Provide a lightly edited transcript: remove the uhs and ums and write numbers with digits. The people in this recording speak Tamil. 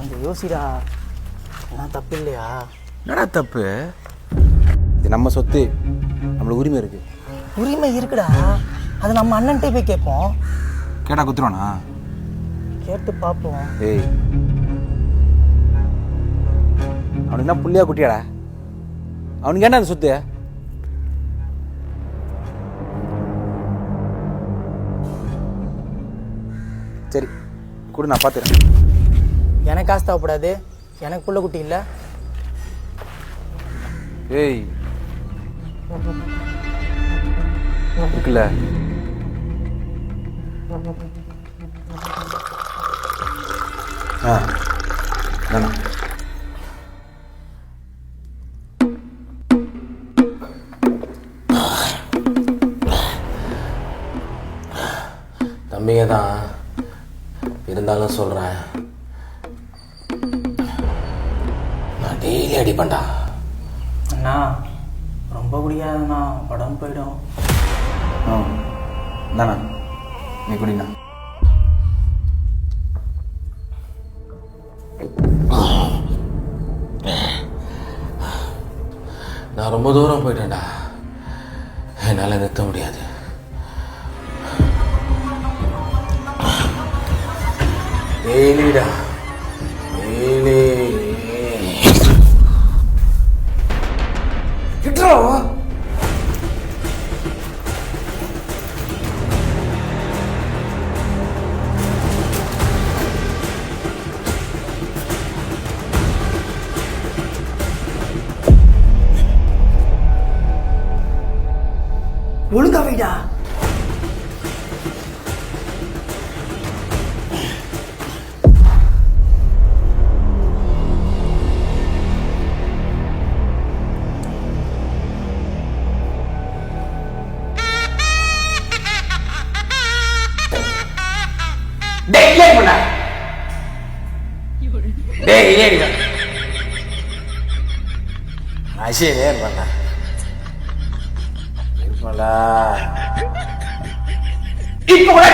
கொஞ்சம் யோசிடா. என்ன தப்பு இல்லையா? என்னடா தப்பு? இது நம்ம சொத்து, நம்மளுக்கு உரிமை இருக்கு. உரிமை இருக்குடா, அது நம்ம அண்ணன்ட்டே போய் கேட்போம். கேட்டா குத்துருவானா? கேட்டு பார்ப்போம். ஏய், அவனுக்கு என்ன புள்ளியா குட்டியாடா? அவனுக்கு என்ன அந்த சொத்து? சரி கூட நான் பார்த்துறேன். எனக்கு காசு தேவைப்படாது, எனக்கு புள்ள குட்டி இல்லை. ஏய் இருக்குல்ல, வேணாம். தம்பிங்க தான் இருந்தாலும் சொல்கிறேன், நான் டெய்லி அடிப்பேன்டா. அண்ணா ரொம்ப குடிக்காதண்ணா, உடம்பு போயிடும். தானே நீ குடிண்ணா. நான் ரொம்ப தூரம் போயிட்டேன்டா, என்னால் நிறுத்த முடியாது. டெய்லிடா டெய்லி ஒழுங்கா வைடா. ஆசையே இருப்பேன்டா இருப்பேன்டா. இப்ப கூட